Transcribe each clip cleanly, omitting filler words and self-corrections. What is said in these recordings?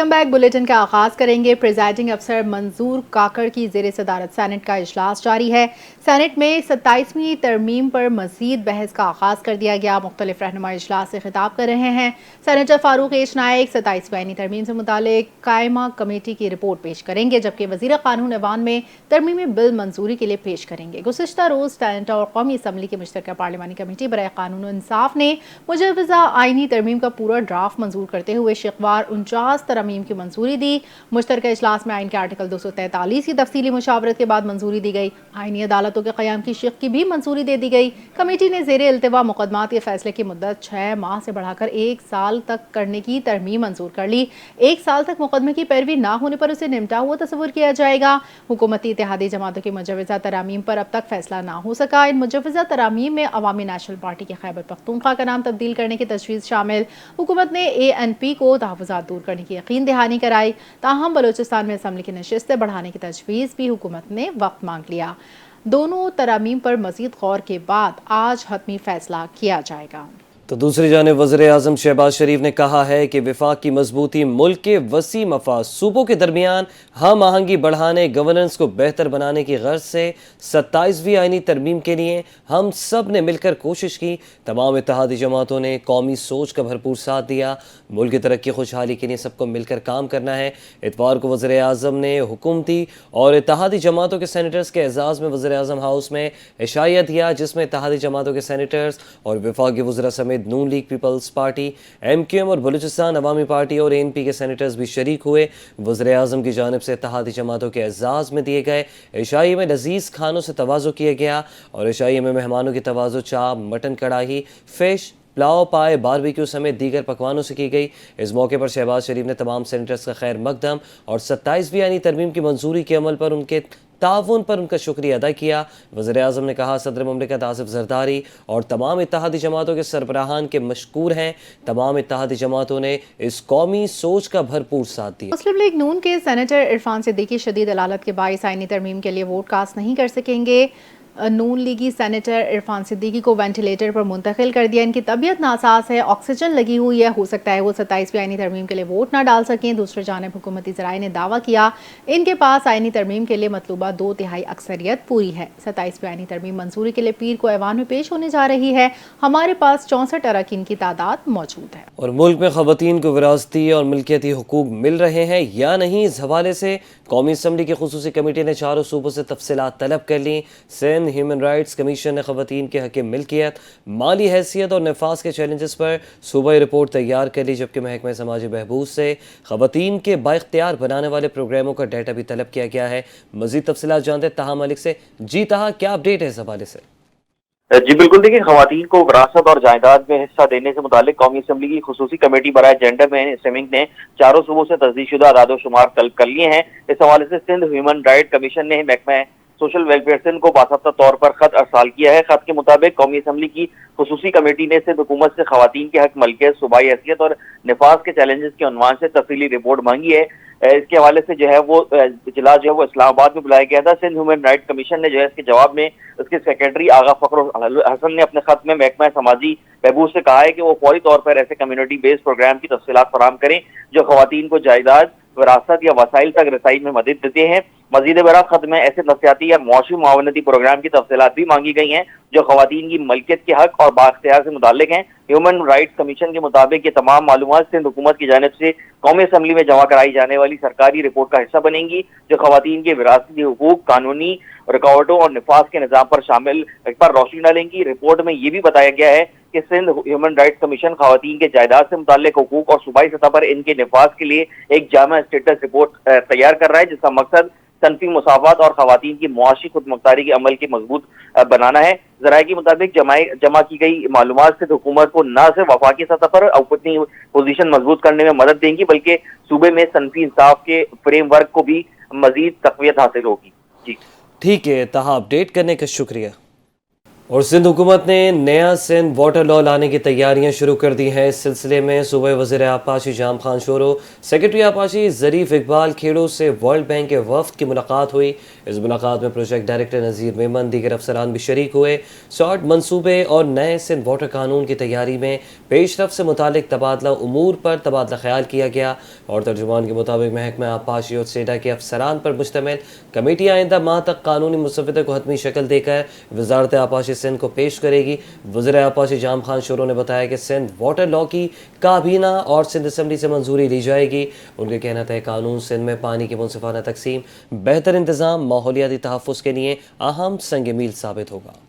Welcome back. Bulletin کا آغاز کریں گے۔ پریزائڈنگ افسر منظور کاکڑ کی زیر صدارت سینٹ کا اجلاس جاری ہے۔ سینٹ میں 27ویں ترمیم پر مزید بحث کا آغاز کر دیا گیا۔ مختلف رہنما اجلاس سے خطاب کر رہے ہیں۔ سینیٹر فاروق ایچ نائک 27ویں آئینی ترمیم سے متعلق قائمہ کمیٹی کی رپورٹ پیش کریں گے، جبکہ وزیر قانون ایوان میں ترمیمی بل منظوری کے لیے پیش کریں گے۔ گزشتہ روز سینٹ اور قومی اسمبلی کی مشترکہ پارلیمانی کمیٹی برائے قانون و انصاف نے مجوزہ آئینی ترمیم کا پورا ڈرافٹ منظور کرتے ہوئے شقوار 49 ترامیم کی منظوری دی۔ مشترکہ اجلاس میں آئین کے آرٹیکل 243 کی تفصیلی مشاورت کے بعد منظوری دی گئی۔ آئینی عدالتوں کے قیام کی شق کی بھی منظوری دے دی گئی۔ کمیٹی نے زیر التوا مقدمات کے فیصلے کی مدت 6 ماہ سے بڑھا کر 1 سال تک کرنے کی ترمیم منظور کر لی۔ 1 سال تک مقدمے کی پیروی نہ ہونے پر اسے نمٹا ہوا تصور کیا جائے گا۔ حکومتی اتحادی جماعتوں کی مجوزہ ترامیم پر اب تک فیصلہ نہ ہو سکا۔ ان مجوزہ ترامیم میں عوامی نیشنل پارٹی کے خیبر پختونخوا کا نام تبدیل کرنے کی تجویز شامل۔ حکومت نے ANP کو تحفظات دور کرنے کی یقین دہانی کرائی، تاہم بلوچستان میں اسمبلی کی نشستیں بڑھانے کی تجویز بھی حکومت نے وقت مانگ لیا۔ دونوں ترامیم پر مزید غور کے بعد آج حتمی فیصلہ کیا جائے گا۔ تو دوسری جانب وزیر اعظم شہباز شریف نے کہا ہے کہ وفاق کی مضبوطی ملک کے وسیع مفاد صوبوں کے درمیان ہم آہنگی بڑھانے، گورننس کو بہتر بنانے کی غرض سے 27ویں آئینی ترمیم کے لیے ہم سب نے مل کر کوشش کی۔ تمام اتحادی جماعتوں نے قومی سوچ کا بھرپور ساتھ دیا۔ ملک کی ترقی خوشحالی کے لیے سب کو مل کر کام کرنا ہے۔ اتوار کو وزیر اعظم نے حکومتی اور اتحادی جماعتوں کے سینیٹرز کے اعزاز میں وزیر اعظم ہاؤس میں عشائیہ دیا، جس میں اتحادی جماعتوں کے سینیٹرز اور وفاقی وزراء سمیت نون لیگ پیپلز پارٹی، MQM اور بلوچستان عوامی پارٹی اور ANP کے سینیٹرز بھی شریک ہوئے۔ وزیر اعظم کی جانب سے اتحادی جماعتوں کے اعزاز میں دیے گئے عشائیے میں لذیذ کھانوں سے تواضع کیا گیا اور عشائیے میں مہمانوں کی تواضع چاپ، مٹن کڑھائی، فش، پلاؤ، پائے، باربیکیو سمیت دیگر پکوانوں سے کی گئی۔ اس موقع پر شہباز شریف نے تمام سینیٹرز کا خیر مقدم اور 27ویں آئینی ترمیم کی منظوری کے عمل پر ان کے تعاون پر ان کا شکریہ ادا کیا۔ وزیر اعظم نے کہا صدر مملکت آصف زرداری اور تمام اتحادی جماعتوں کے سربراہان کے مشکور ہیں۔ تمام اتحادی جماعتوں نے اس قومی سوچ کا بھرپور ساتھ دیا۔ مسلم لیگ نون کے سینیٹر عرفان صدیقی شدید علالت کے باعث آئینی ترمیم کے لیے ووٹ کاسٹ نہیں کر سکیں گے۔ نون لیگی سینیٹر عرفان صدیقی کو وینٹیلیٹر پر منتقل کر دیا۔ ان کی طبیعت ناساز ہے، آکسیجن لگی ہوئی ہے، ہو سکتا ہے وہ 27ویں آئینی ترمیم کے لیے ووٹ نہ ڈال سکیں۔ دوسری جانب حکومتی ذرائع نے دعویٰ کیا ان کے پاس آئینی ترمیم کے لیے مطلوبہ 2/3 اکثریت پوری ہے۔ 27ویں آئینی ترمیم منظوری کے لیے پیر کو ایوان میں پیش ہونے جا رہی ہے۔ ہمارے پاس 64 اراکین کی تعداد موجود ہے۔ اور ملک میں خواتین کو وراثتی اور ملکیتی حقوق مل رہے ہیں یا نہیں، اس حوالے سے قومی اسمبلی کی خصوصی کمیٹی نے 4 صوبوں سے تفصیلات طلب کر لیں۔ سندھ ہیومن رائٹس کمیشن نے خواتین کے حق ملکیت، مالی حیثیت اور نفاذ کے چیلنجز پر صوبائی رپورٹ تیار کر لی، جبکہ محکمہ سماجی بہبود سے خواتین کے بااختیار بنانے والے پروگراموں کا ڈیٹا بھی طلب کیا گیا ہے۔ مزید تفصیلات جانتے ہیں طہا ملک سے۔ جی طہا، کیا اپڈیٹ ہے اس حوالے سے؟ جی بالکل، دیکھیں خواتین کو وراثت اور جائیداد میں حصہ دینے سے متعلق قومی اسمبلی کی خصوصی کمیٹی برائے جینڈر مین اسٹریمنگ نے 4 صوبوں سے تصدیق شدہ اعداد و شمار طلب کر لیے ہیں۔ اس حوالے سے سندھ ہیومن رائٹ کمیشن نے محکمہ سوشل ویلفیئر سندھ کو باضابطہ طور پر خط ارسال کیا ہے۔ خط کے مطابق قومی اسمبلی کی خصوصی کمیٹی نے سندھ حکومت سے خواتین کے حق ملکیت، صوبائی حیثیت اور نفاذ کے چیلنجز کے عنوان سے تفصیلی رپورٹ مانگی ہے۔ اس کے حوالے سے وہ اجلاس اسلام آباد میں بلایا گیا تھا۔ سندھ ہیومن رائٹ کمیشن نے اس کے جواب میں اس کے سیکرٹری آغا فخر حسن نے اپنے خط میں محکمہ سماجی بہبود سے کہا ہے کہ وہ فوری طور پر ایسے کمیونٹی بیس پروگرام کی تفصیلات فراہم کریں جو خواتین کو جائیداد، وراثت یا وسائل تک رسائی میں مدد دیتے ہیں۔ مزید برآں خط میں ایسے نفسیاتی یا معاشی معاونتی پروگرام کی تفصیلات بھی مانگی گئی ہیں جو خواتین کی ملکیت کے حق اور بااختیار سے متعلق ہیں۔ ہیومن رائٹس کمیشن کے مطابق یہ تمام معلومات سندھ حکومت کی جانب سے قومی اسمبلی میں جمع کرائی جانے والی سرکاری رپورٹ کا حصہ بنیں گی، جو خواتین کے وراثتی حقوق، قانونی رکاوٹوں اور نفاذ کے نظام پر روشنی ڈالیں گی۔ رپورٹ میں یہ بھی بتایا گیا ہے کہ سندھ ہیومن رائٹس کمیشن خواتین کے جائیداد سے متعلق حقوق اور صوبائی سطح پر ان کے نفاذ کے لیے ایک جامع اسٹیٹس رپورٹ تیار کر رہا ہے، جس کا مقصد صنفی مساوات اور خواتین کی معاشی خود مختاری کے عمل کے مضبوط بنانا ہے۔ ذرائع کے مطابق جمع کی گئی معلومات سے حکومت کو نہ صرف وفاقی سطح پر اپنی پوزیشن مضبوط کرنے میں مدد دیں گی، بلکہ صوبے میں صنفی انصاف کے فریم ورک کو بھی مزید تقویت حاصل ہوگی۔ جی ٹھیک ہے طہا، اپڈیٹ کرنے کا شکریہ۔ اور سندھ حکومت نے نیا سندھ واٹر لا لانے کی تیاریاں شروع کر دی ہیں۔ اس سلسلے میں صوبائی وزیر آبپاشی جام خان شورو، سیکرٹری آبپاشی ظریف اقبال کھیڑو سے ورلڈ بینک کے وفد کی ملاقات ہوئی۔ اس ملاقات میں پروجیکٹ ڈائریکٹر نذیر میمن دیگر افسران بھی شریک ہوئے۔ سارٹ منصوبے اور نئے سندھ واٹر قانون کی تیاری میں پیش رفت سے متعلق تبادلہ امور پر تبادلہ خیال کیا گیا، اور ترجمان کے مطابق محکمہ آبپاشی اور سیڈا کے افسران پر مشتمل کمیٹی آئندہ ماہ تک قانونی مسودے کو حتمی شکل دے کر وزارت آبپاشی سندھ کو پیش کرے گی۔ وزیر آبپاشی جام خان شورو نے بتایا کہ سندھ واٹر لا کی کابینہ اور سندھ اسمبلی سے منظوری لی جائے گی۔ ان کا کہنا تھا قانون سندھ میں پانی کی منصفانہ تقسیم، بہتر انتظام، ماحولیاتی تحفظ کے لیے اہم سنگ میل ثابت ہوگا۔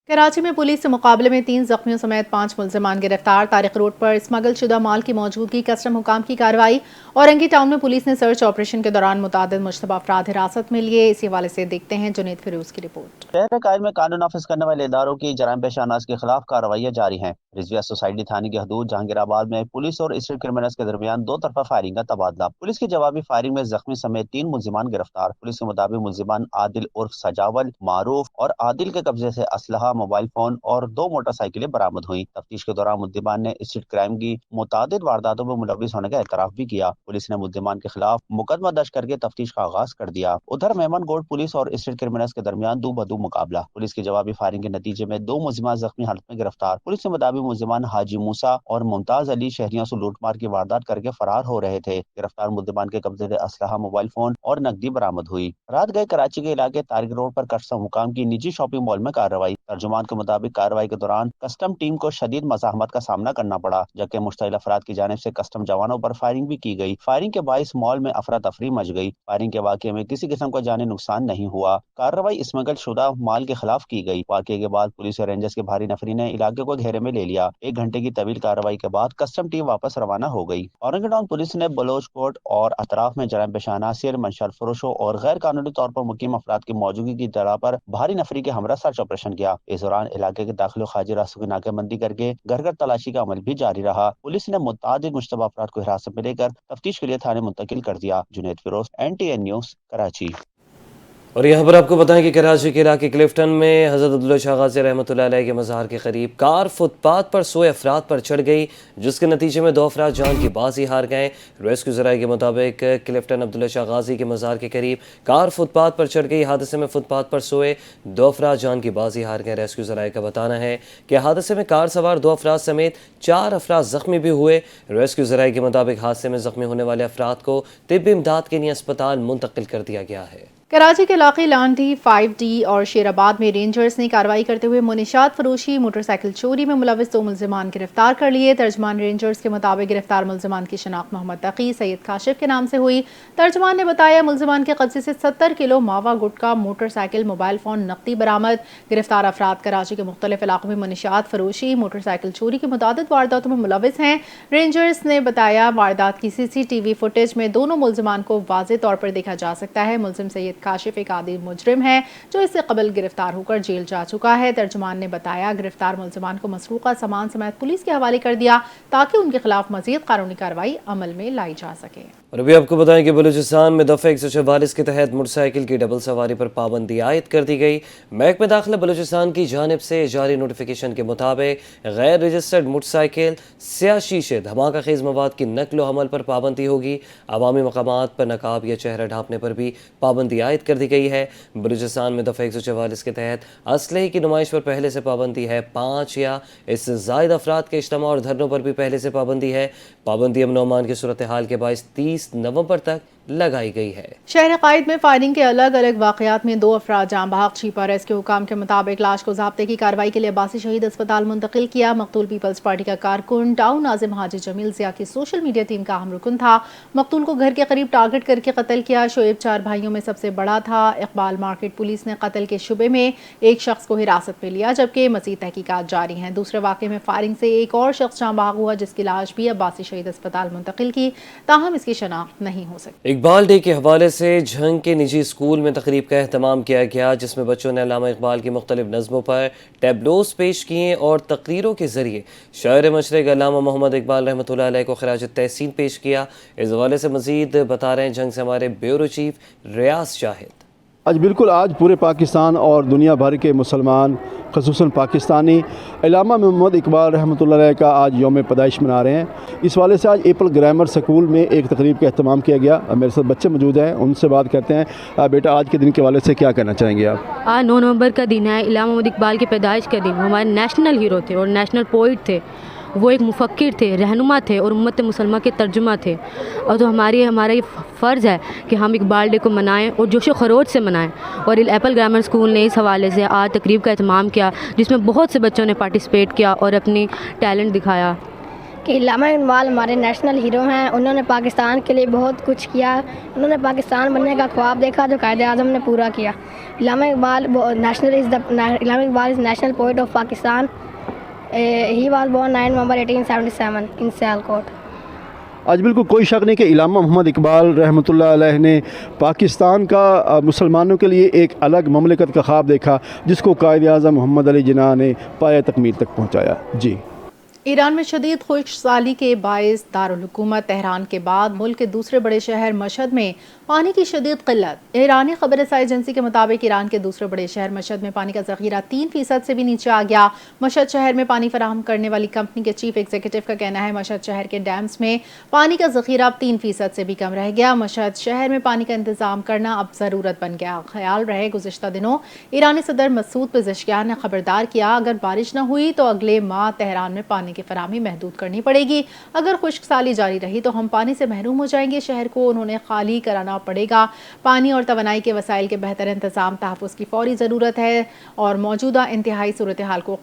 کراچی میں پولیس سے مقابلے میں 3 زخمیوں سمیت 5 ملزمان گرفتار۔ طارق روڈ پر اسمگل شدہ مال کی موجودگی، کسٹم حکام کی کارروائی، اورنگی ٹاؤن میں پولیس نے سرچ آپریشن کے دوران متعدد مشتبہ افراد حراست میں لیے۔ اسی حوالے سے دیکھتے ہیں جنید فیروز کی رپورٹ۔ شہر قائد میں قانون نافذ کرنے والے اداروں کی جرائم پیشہ اناس کے خلاف کارروائیاں جاری ہیں۔ رضویہ سوسائٹی تھانے کی حدود جہانگیر آباد میں پولیس اور اسٹریٹ کرمنلز کے درمیان 2 طرفہ فائرنگ کا تبادلہ۔ پولیس کی جوابی فائرنگ میں زخمی سمیت 3 ملزمان گرفتار۔ پولیس کے مطابق ملزمان عادل عرف سجاول، معروف اور عادل کے قبضے سے اسلحہ، موبائل فون اور 2 موٹر سائیکلیں برآمد ہوئیں۔ تفتیش کے دوران ملزمان نے اسٹریٹ کرائم کی متعدد وارداتوں میں ملوث ہونے کا اعتراف بھی کیا۔ پولیس نے ملزمان کے خلاف مقدمہ درج کر کے تفتیش کا آغاز کر دیا۔ ادھر میمن گوڈ پولیس اور اسٹریٹ کرمنلز کے درمیان دو بدو مقابلہ۔ پولیس کی جوابی فائرنگ کے نتیجے میں 2 ملزمان زخمی حالت میں گرفتار۔ پولیس کے مطابق ملزمان حاجی موسیٰ اور ممتاز علی شہریوں سے لوٹ مار کی واردات کر کے فرار ہو رہے تھے۔ گرفتار ملزمان کے قبضے سے اسلحہ، موبائل فون اور نقدی برآمد ہوئی۔ رات گئے کراچی کے علاقے طارق روڈ پر کسٹم حکام کی نجی شاپنگ مال میں کارروائی۔ ترجمان کے مطابق کارروائی کے دوران کسٹم ٹیم کو شدید مزاحمت کا سامنا کرنا پڑا، جبکہ مشتعل افراد کی جانب سے کسٹم جوانوں پر فائرنگ بھی کی گئی۔ فائرنگ کے باعث مال میں افراتفری مچ گئی۔ فائرنگ کے واقعے میں کسی قسم کا جانی نقصان نہیں ہوا۔ کارروائی اسمگل شدہ مال کے خلاف کی گئی۔ واقعے کے بعد پولیس اور رینجرز کے بھاری نفری نے علاقے کو گھیرے میں لے لیا۔ 1 گھنٹے کی طویل کارروائی کے بعد کسٹم ٹیم واپس روانہ ہو گئی۔ اورنگی ٹاؤن پولیس نے بلوچ کوٹ اور اطراف میں جرائم پیشہ عناصر، منشیات فروشوں اور غیر قانونی طور پر مقیم افراد کی موجودگی کی اطلاع پر بھاری نفری کے ہمراہ سرچ آپریشن کیا۔ اس دوران علاقے کے داخل و خارجی راستوں کی ناکہ بندی کر کے گھر گھر تلاشی کا عمل بھی جاری رہا۔ پولیس نے متعدد مشتبہ افراد کو حراست میں لے کر تفتیش کے لیے تھانے منتقل کر دیا۔ Junaid Feroz, NTN news, Karachi. اور یہاں پر آپ کو بتائیں کہ کراچی کے علاقے کلفٹن میں حضرت عبداللہ شاہ غازی رحمۃ اللہ علیہ کے مزار کے قریب کار فٹ پاتھ پر سوئے افراد پر چڑھ گئی، جس کے نتیجے میں 2 افراد جان کی بازی ہار گئے۔ ریسکیو ذرائع کے مطابق کلفٹن عبداللہ شاہ غازی کے مزار کے قریب کار فٹ پاتھ پر چڑھ گئی۔ حادثے میں فٹ پاتھ پر سوئے 2 افراد جان کی بازی ہار گئے۔ ریسکیو ذرائع کا بتانا ہے کہ حادثے میں کار سوار 2 افراد سمیت 4 افراد زخمی بھی ہوئے۔ ریسکیو ذرائع کے مطابق حادثے میں زخمی ہونے والے افراد کو طبی امداد کے لیے اسپتال منتقل کر دیا گیا ہے۔ کراچی کے علاقے لانڈی، 5D اور شیر آباد میں رینجرز نے کارروائی کرتے ہوئے منشیات فروشی، موٹر سائیکل چوری میں ملوث 2 ملزمان گرفتار کر لیے۔ ترجمان رینجرز کے مطابق گرفتار ملزمان کی شناخت محمد تقی، سید کاشف کے نام سے ہوئی۔ ترجمان نے بتایا ملزمان کے قبضے سے 70 کلو ماوا گٹکا، موٹر سائیکل، موبائل فون، نقدی برآمد۔ گرفتار افراد کراچی کے مختلف علاقوں میں منشیات فروشی، موٹر سائیکل چوری کی متعدد وارداتوں میں ملوث ہیں۔ رینجرز نے بتایا واردات کی CCTV فوٹیج میں دونوں ملزمان کو واضح طور پر دیکھا جا سکتا ہے۔ ملزم سید کاشف ایک عادی مجرم ہے جو اس سے قبل گرفتار ہو کر جیل جا چکا ہے۔ ترجمان نے بتایا گرفتار ملزمان کو مسروقہ سامان سمیت پولیس کے حوالے کر دیا تاکہ ان کے خلاف مزید قانونی کارروائی عمل میں لائی جا سکے۔ اور ابھی آپ کو بتائیں کہ بلوچستان میں دفعہ 144 کے تحت موٹر سائیکل کی ڈبل سواری پر پابندی عائد کر دی گئی۔ محکمہ داخلہ بلوچستان کی جانب سے جاری نوٹیفیکیشن کے مطابق غیر رجسٹرڈ موٹر سائیکل، سیاہ شیشے، دھماکہ خیز مواد کی نقل و حمل پر پابندی ہوگی۔ عوامی مقامات پر نقاب یا چہرہ ڈھانپنے پر بھی پابندی عائد کر دی گئی ہے۔ بلوچستان میں دفعہ 144 کے تحت اسلحے کی نمائش پر پہلے سے پابندی ہے۔ 5 یا اس سے زائد افراد کے اجتماع اور دھرنوں پر بھی پہلے سے پابندی ہے۔ پابندی امن و امان کی صورتحال کے باعث 30 نومبر تک لگائی گئی ہے۔ شہر قائد میں فائرنگ کے الگ الگ واقعات میں 2 افراد جاں بحق، چیپا ریسکیو حکام کے مطابق لاش کو ضابطے کی کارروائی کے لیے عباسی شہید اسپتال منتقل کیا۔ مقتول پیپلز پارٹی کا کارکن ٹاؤن ناظم حاجی جمیل ضیاء کی سوشل میڈیا ٹیم کا اہم رکن تھا۔ مقتول کو گھر کے قریب ٹارگٹ کر کے قتل کیا۔ شعیب 4 بھائیوں میں سب سے بڑا تھا۔ اقبال مارکیٹ پولیس نے قتل کے شبے میں ایک شخص کو حراست میں لیا، جبکہ مزید تحقیقات جاری ہیں۔ دوسرے واقعے میں فائرنگ سے ایک اور شخص جاں بحق ہوا، جس کی لاش بھی عباسی شہید اسپتال منتقل کی، تاہم اس کی شناخت نہیں ہو سکی۔ اقبال ڈے کے حوالے سے جھنگ کے نجی اسکول میں تقریب کا اہتمام کیا گیا، جس میں بچوں نے علامہ اقبال کی مختلف نظموں پر ٹیبلوز پیش کیے اور تقریروں کے ذریعے شاعر مشرق علامہ محمد اقبال رحمۃ اللہ علیہ کو خراج تحسین پیش کیا۔ اس حوالے سے مزید بتا رہے ہیں جھنگ سے ہمارے بیورو چیف ریاض شاہد۔ آج بالکل آج پورے پاکستان اور دنیا بھر کے مسلمان خصوصاً پاکستانی علامہ محمد اقبال رحمۃ اللہ علیہ کا آج یوم پیدائش منا رہے ہیں۔ اس والے سے آج ایپل گرامر سکول میں ایک تقریب کا اہتمام کیا گیا۔ میرے ساتھ بچے موجود ہیں، ان سے بات کرتے ہیں۔ بیٹا، آج کے دن کے حوالے سے کیا کہنا چاہیں گے آپ؟ آج 9 نومبر کا دن ہے، علامہ محمد اقبال کی پیدائش کا دن۔ وہ ہمارے نیشنل ہیرو تھے اور نیشنل پوئٹ تھے۔ وہ ایک مفکر تھے، رہنما تھے اور امت مسلمہ کے ترجمہ تھے۔ اور تو ہمارا یہ فرض ہے کہ ہم اقبال ڈے کو منائیں اور جوش و خروش سے منائیں۔ اور ایپل گرامر اسکول نے اس حوالے سے آج تقریب کا اہتمام کیا، جس میں بہت سے بچوں نے پارٹیسپیٹ کیا اور اپنی ٹیلنٹ دکھایا۔ کہ علامہ اقبال ہمارے نیشنل ہیرو ہیں۔ انہوں نے پاکستان کے لیے بہت کچھ کیا۔ انہوں نے پاکستان بننے کا خواب دیکھا جو قائد اعظم نے پورا کیا۔ Allama Iqbal is national poet of Pakistan. He was born 9 November 1877 in Sialkot. آج بالکل کوئی شک نہیں کہ علامہ محمد اقبال رحمۃ اللہ علیہ نے پاکستان کا مسلمانوں کے لیے ایک الگ مملکت کا خواب دیکھا، جس کو قائد اعظم محمد علی جناح نے پایہ تکمیل تک پہنچایا۔ جی، ایران میں شدید خشک سالی کے باعث دارالحکومت تہران کے بعد ملک کے دوسرے بڑے شہر مشہد میں پانی کی شدید قلت۔ ایرانی خبر رسائی ایجنسی کے مطابق ایران کے دوسرے بڑے شہر مشہد میں پانی کا ذخیرہ 3% سے بھی نیچے آ گیا۔ مشہد شہر میں پانی فراہم کرنے والی کمپنی کے چیف ایگزیکٹو کا کہنا ہے مشہد شہر کے ڈیمز میں پانی کا ذخیرہ اب 3% سے بھی کم رہ گیا۔ مشہد شہر میں پانی کا انتظام کرنا اب ضرورت بن گیا۔ خیال رہے گزشتہ دنوں ایرانی صدر مسعود پزشکیان نے خبردار کیا اگر بارش نہ ہوئی تو اگلے ماہ تہران میں پانی کی فراہمی محدود کرنی پڑے گی۔ اگر خشک سالی جاری رہی تو ہم پانی سے محروم ہو جائیں گے۔ شہر کو انہوں نے خالی کرانا پڑے گا۔ پانی اور توانائی کے وسائل کے بہتر انتظام تحفظ کی فوری ضرورت ہے اور موجودہ انتہائی صورتحال کو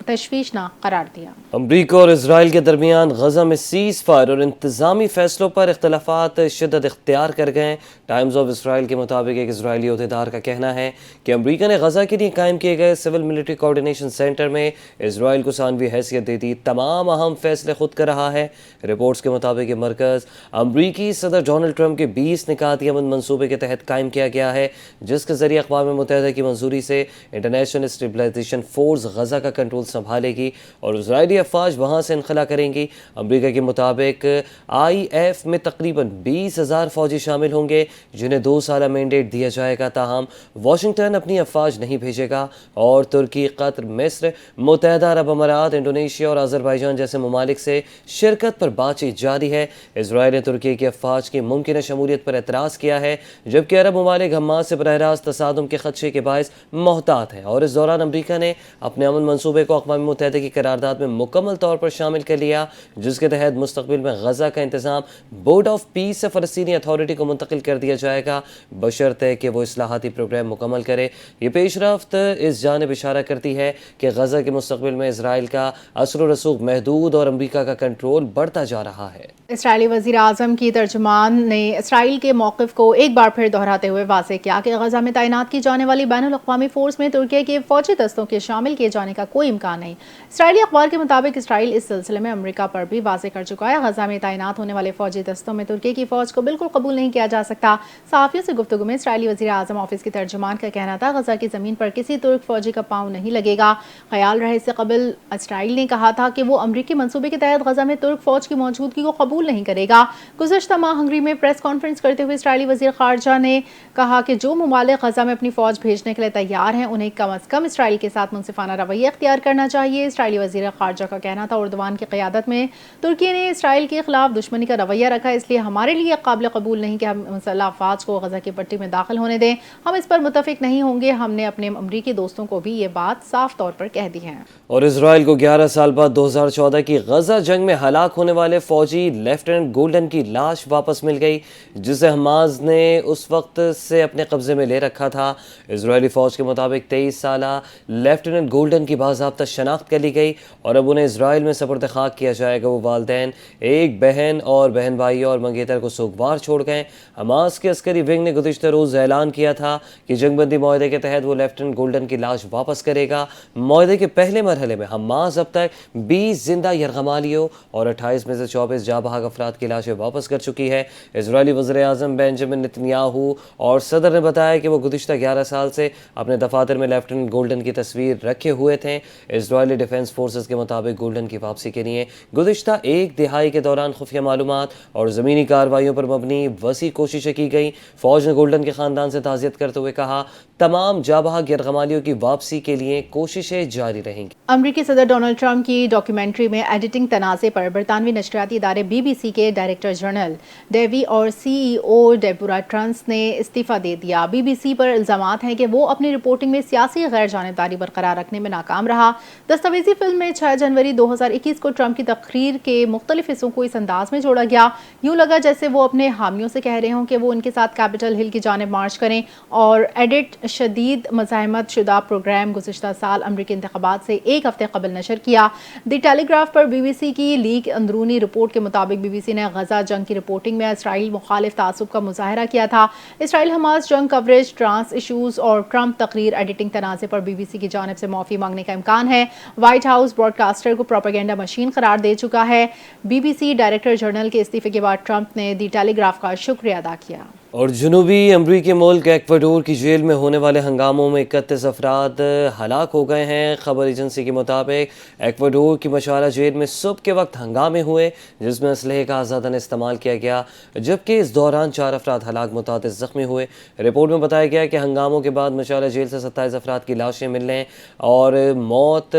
تشویشناک قرار دیا۔ امریکہ اور اسرائیل کے درمیان غزہ میں سیز فائر اور انتظامی فیصلوں پر اختلافات شدت اختیار کر گئے۔ ٹائمز آف اسرائیل کے مطابق ایک اسرائیلی عہدیدار کا کہنا ہے کہ امریکہ نے غزہ کے لیے قائم کیے گئے سول ملٹری کوارڈینیشن سینٹر میں اسرائیل کو ثانوی حیثیت دے دی، تمام اہم فیصلے خود کر رہا ہے۔ رپورٹس کے مطابق یہ مرکز امریکی صدر ڈونلڈ ٹرمپ کے 20 نکاتی امن منصوبے کے تحت قائم کیا گیا ہے، جس کے ذریعے اقوام متحدہ کی منظوری سے انٹرنیشنل اسٹیبلائزیشن فورس غزہ کا کنٹرول سنبھالے گی اور اسرائیلی افواج وہاں سے انخلا کریں گی۔ امریکہ کے مطابق آئی ایف میں تقریباً 20,000 فوجی شامل ہوں گے جنہیں 2 سالہ مینڈیٹ دیا جائے گا، تاہم واشنگٹن اپنی افواج نہیں بھیجے گا اور ترکی، قطر، مصر، متحدہ عرب امارات، انڈونیشیا اور آذربائیجان جیسے ممالک سے شرکت پر بات چیت جاری ہے۔ اسرائیل نے ترکی کی افواج کی ممکنہ شمولیت پر اعتراض کیا ہے، جبکہ عرب ممالک حماس سے براہ راست تصادم کے خدشے کے باعث محتاط ہیں، اور اس دوران امریکہ نے اپنے امن منصوبے کو اقوام متحدہ کی قرارداد میں مکمل طور پر شامل کر لیا، جس کے تحت مستقبل میں غزہ کا انتظام بورڈ آف پیس سے فلسطینی اتھارٹی کو منتقل کر دیا جائے گا، بشرطے کہ وہ اصلاحاتی پروگرام مکمل کرے۔ یہ پیش رفت اس جانب اشارہ کرتی ہے کہ غزہ کے مستقبل میں اسرائیل کا اثر و رسوخ محدود اور امریکہ کا کنٹرول بڑھتا جا رہا ہے۔ اسرائیلی وزیر اعظم کی ترجمان نے اسرائیل کے موقف کو ایک بار پھر دہراتے ہوئے واضح کیا کہ غزہ میں تعینات کی جانے والی بین الاقوامی فورس میں ترکی کے فوجی دستوں کے شامل کیے جانے کا کوئی امکان نہیں۔ اسرائیلی اخبار کے مطابق اسرائیل اس سلسلے میں امریکہ پر بھی واضح کر چکا ہے۔ غزہ میں تعینات ہونے والے فوجی دستوں میں ترکی کی فوج کو بالکل قبول نہیں کیا جا سکتا۔ صحافیوں سے گفتگو میں اسرائیلی وزیر اعظم آفس کی ترجمان کا کہنا تھا غزہ کی زمین پر کسی ترک فوجی کا پاؤں نہیں لگے گا۔ خیال رہے اس سے قبل اسرائیل نے کہا تھا کہ وہ امریکی منصوبے کے تحت غزہ میں ترک فوج کی موجودگی کو قبول نہیں کرے گا۔ گزشتہ ماہ ہنگری میں پریس کانفرنس کرتے ہوئے اسرائیلی وزیر خارجہ نے کہا کہ جو ممالک غزہ میں اپنی فوج بھیجنے کے لیے تیار ہیں انہیں کم از کم اسرائیل کے ساتھ منصفانہ رویہ اختیار کرنا چاہیے۔ اسرائیلی وزیر خارجہ کا کہنا تھا اردوان کی قیادت میں ترکی نے اسرائیل کے خلاف دشمنی کا رویہ رکھا، اس لیے ہمارے لیے قابل قبول نہیں کہ ہم مسلح افواج کو غزہ کی پٹی میں داخل ہونے دیں۔ ہم اس پر متفق نہیں ہوں گے۔ ہم نے اپنے امریکی دوستوں کو بھی یہ بات صاف طور پر کہہ دی ہے۔ اور اسرائیل کو 11 سال بعد 2014 کی غزہ جنگ میں ہلاک ہونے والے فوجی لیفٹیننٹ گولڈن کی لاش واپس مل گئی، جسے حماس نے اس وقت سے اپنے قبضے میں لے رکھا تھا۔ اسرائیلی فوج کے مطابق 23 سالہ لیفٹیننٹ گولڈن کی باضابطہ شناخت کر لی گئی اور اب انہیں اسرائیل میں سپرد خاک کیا جائے گا۔ وہ والدین، ایک بہن اور بہن بھائی اور منگیتر کو سوگوار چھوڑ گئے۔ حماس کے عسکری ونگ نے گزشتہ روز اعلان کیا تھا کہ جنگ بندی معاہدے کے تحت وہ لیفٹیننٹ گولڈن کی لاش واپس کرے گا۔ معاہدے کے پہلے مرحلے میں حماس اب تک 20 زندہ یرغمالیوں اور 28 میں سے 24 جاں بحق افراد کی لاشیں واپس کر چکی ہے۔ اسرائیلی وزیر اعظم بنجامن نتنیاہو اور صدر نے بتایا کہ وہ گزشتہ 11 سال سے اپنے دفاتر میں لیفٹیننٹ گولڈن کی تصویر رکھے ہوئے تھے۔ اسرائیلی ڈیفنس فورسز کے مطابق گولڈن کی واپسی کے لیے گزشتہ ایک دہائی کے دوران خفیہ معلومات اور زمینی کارروائیوں پر مبنی وسیع کوششیں کی گئیں۔ فوج نے گولڈن کے خاندان سے تعزیت کرتے ہوئے کہا تمام جاں بحق یرغمالیوں کی واپسی کے لیے کوششیں جاری رہیں گی۔ امریکی صدر ڈونلڈ ٹرمپ کی ڈاکیومنٹری میں ایڈیٹنگ تنازع پر برطانوی نشریاتی ادارے BBC کے ڈائریکٹر جنرل ڈیوی اور CEO ڈیبورا ٹرنس نے استعفیٰ دے دیا۔ BBC پر الزامات ہیں کہ وہ اپنی رپورٹنگ میں سیاسی غیر جانبداری برقرار رکھنے میں ناکام رہا۔ دستاویزی فلم میں 6 جنوری 2021 کو ٹرمپ کی تقریر کے مختلف حصوں کو اس انداز میں جوڑا گیا، یوں لگا جیسے وہ اپنے حامیوں سے کہہ رہے ہوں کہ وہ ان کے ساتھ کیپٹل ہل کی جانب مارچ کریں، اور ایڈٹ شدید مزاحمت شدہ پروگرام گزشتہ سال امریکی انتخابات سے ایک ہفتے قبل نشر کیا۔ دی ٹیلی گراف پر BBC کی لیک اندرونی رپورٹ کے مطابق BBC نے غزہ جنگ کی رپورٹنگ میں اسرائیل مخالف تعصب کا مظاہرہ کیا تھا۔ اسرائیل حماس جنگ کوریج، ٹرانس ایشوز اور ٹرمپ تقریر ایڈیٹنگ تنازع پر BBC کی جانب سے معافی مانگنے کا امکان ہے۔ وائٹ ہاؤس براڈ کاسٹر کو پروپیگنڈا مشین قرار دے چکا ہے۔ BBC ڈائریکٹر جنرل کے استعفے کے بعد ٹرمپ نے دی ٹیلی گراف کا شکریہ ادا کیا۔ اور جنوبی امریکی ملک ایکواڈور کی جیل میں ہونے والے ہنگاموں میں 31 افراد ہلاک ہو گئے ہیں۔ خبر ایجنسی کے مطابق ایکواڈور کی مشالہ جیل میں صبح کے وقت ہنگامے ہوئے جس میں اسلحے کا آزادانہ استعمال کیا گیا، جبکہ اس دوران 4 افراد ہلاک متعدد زخمی ہوئے۔ رپورٹ میں بتایا گیا کہ ہنگاموں کے بعد مشالہ جیل سے 27 افراد کی لاشیں ملنے اور موت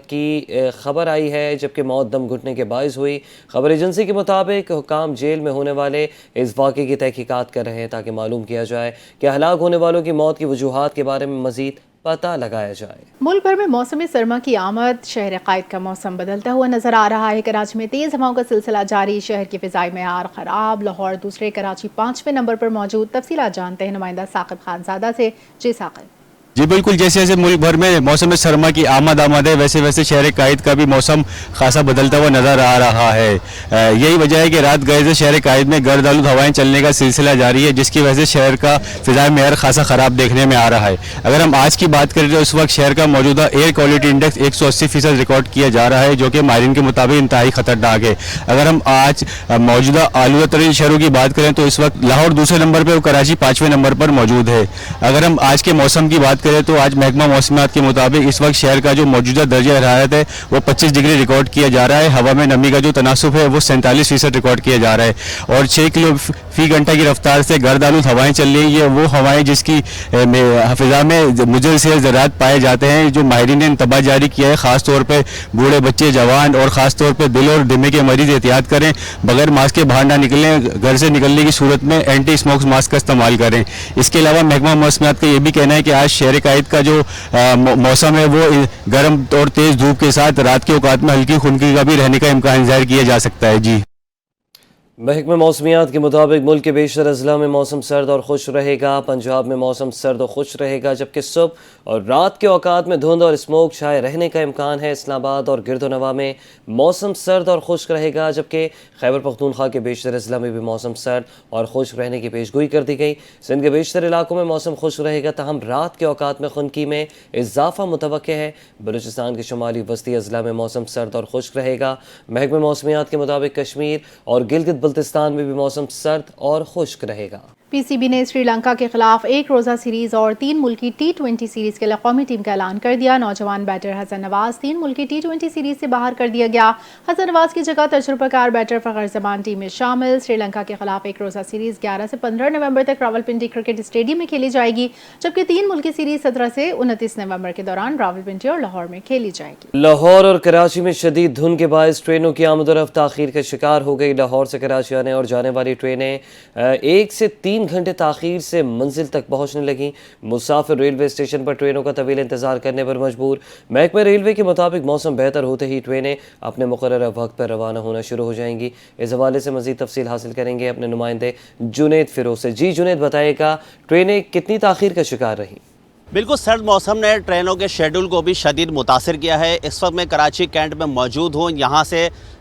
کی خبر آئی ہے، جبکہ موت دم گھٹنے کے باعث ہوئی۔ خبر ایجنسی کے مطابق حکام جیل میں ہونے والے اس واقعے کی تحقیقات کر رہے ہیں تاکہ معلوم کیا جائے کہ ہلاک ہونے والوں کی موت کی وجوہات کے بارے میں مزید پتہ لگایا جائے۔ ملک بھر میں موسم سرما کی آمد، شہر قائد کا موسم بدلتا ہوا نظر آ رہا ہے۔ کراچی میں تیز ہواؤں کا سلسلہ جاری، شہر کی فضائی معیار خراب، لاہور دوسرے، کراچی 5ویں نمبر پر موجود۔ تفصیلات جانتے ہیں نمائندہ ثاقب خان زادہ سے۔ جی ثاقب۔ جی بالکل، جیسے جیسے ملک بھر میں موسم سرما کی آمد ہے ویسے ویسے شہر قائد کا بھی موسم خاصا بدلتا ہوا نظر آ رہا ہے۔ یہی وجہ ہے کہ رات گئے سے شہر قائد میں گرد آلود ہوائیں چلنے کا سلسلہ جاری ہے، جس کی وجہ سے شہر کا فضائی معیار خاصا خراب دیکھنے میں آ رہا ہے۔ اگر ہم آج کی بات کریں تو اس وقت شہر کا موجودہ ایئر کوالٹی انڈیکس 180% ریکارڈ کیا جا رہا ہے، جو کہ ماہرین کے مطابق انتہائی خطرناک ہے۔ اگر ہم آج موجودہ آلودہ ترین شہروں کی بات کریں تو اس وقت لاہور دوسرے نمبر پہ اور کراچی 5ویں نمبر پر موجود ہے۔ اگر ہم آج کے موسم کی بات کریں تو آج محکمہ موسمیات کے مطابق اس وقت شہر کا جو موجودہ درجہ حرارت ہے وہ 25 ڈگری ریکارڈ کیا جا رہا ہے۔ ہوا میں نمی کا جو تناسب ہے وہ 47% ریکارڈ کیا جا رہا ہے، اور 6 کلو فی گھنٹہ کی رفتار سے گرد آلود ہوائیں چل رہی ہیں۔ یہ وہ ہوائیں جس کی فضا میں مضر سے ذرات پائے جاتے ہیں، جو ماہرین نے انتباہ جاری کیا ہے۔ خاص طور پہ بوڑھے بچے، جوان اور خاص طور پہ دل اور دمے کے مریض احتیاط کریں، بغیر ماسک کے باہر نہ نکلیں، گھر سے نکلنے کی صورت میں اینٹی اسموک ماسک کا استعمال کریں۔ اس کے علاوہ محکمہ موسمیات کا یہ بھی کہنا ہے کہ آج شہر قائد کا جو موسم ہے وہ گرم اور تیز دھوپ کے ساتھ رات کے اوقات میں ہلکی خنکی کا بھی رہنے کا امکان ظاہر کیا جا سکتا ہے۔ جی محکمہ موسمیات کے مطابق ملک کے بیشتر اضلاع میں موسم سرد اور خشک رہے گا۔ پنجاب میں موسم سرد اور خشک رہے گا، جبکہ صبح اور رات کے اوقات میں دھند اور اسموک چھائے رہنے کا امکان ہے۔ اسلام آباد اور گرد و نواح میں موسم سرد اور خشک رہے گا، جبکہ خیبر پختونخوا کے بیشتر اضلاع میں بھی موسم سرد اور خشک رہنے کی پیشگوئی کر دی گئی۔ سندھ کے بیشتر علاقوں میں موسم خشک رہے گا، تاہم رات کے اوقات میں خنکی میں اضافہ متوقع ہے۔ بلوچستان کے شمالی وسطی اضلاع میں موسم سرد اور خشک رہے گا۔ محکمہ موسمیات کے مطابق کشمیر اور گلگت بلتستان میں بھی موسم سرد اور خشک رہے گا۔ PCB نے سری لنکا کے خلاف ایک روزہ سیریز اور 3 ملکی T20 سیریز کے لیے قومی ٹیم کا اعلان کر دیا۔ نوجوان بیٹر حسن نواز 3 ملکی T20 سیریز سے باہر کر دیا گیا۔ حسن نواز کی جگہ تجربہ کار بیٹر فخر زمان ٹیم میں شامل۔ سری لنکا کے خلاف ایک روزہ سیریز 11 سے 15 نومبر تک راولپنڈی کرکٹ اسٹیڈیم میں کھیلی جائے گی، جبکہ 3 ملکی سیریز 17 سے 29 نومبر کے دوران راولپنڈی اور لاہور میں کھیلی جائے گی۔ لاہور اور کراچی میں شدید دھند کے باعث ٹرینوں کی آمد و رفت تاخیر کا شکار ہو گئی۔ لاہور سے کراچی آنے اور جانے والی ٹرینیں 1 سے 3 گھنٹے تاخیر سے منزل تک پہنچنے لگیں۔ مسافر ریلوے اسٹیشن پر ٹرینوں کا طویل انتظار کرنے پر مجبور۔ محکمہ ریلوے کے مطابق موسم بہتر ہوتے ہی ٹرینیں اپنے مقررہ وقت پر روانہ ہونا شروع ہو جائیں گی۔ اس حوالے سے مزید تفصیل حاصل کریں گے اپنے نمائندے جنید فیروز سے۔ جی جنید، بتائیے گا ٹرینیں کتنی تاخیر کا شکار رہیں؟ بالکل، سرد موسم نے ٹرینوں کے شیڈول کو بھی شدید متاثر کیا ہے۔ اس وقت میں کراچی کینٹ میں موجود ہوں، یہاں سے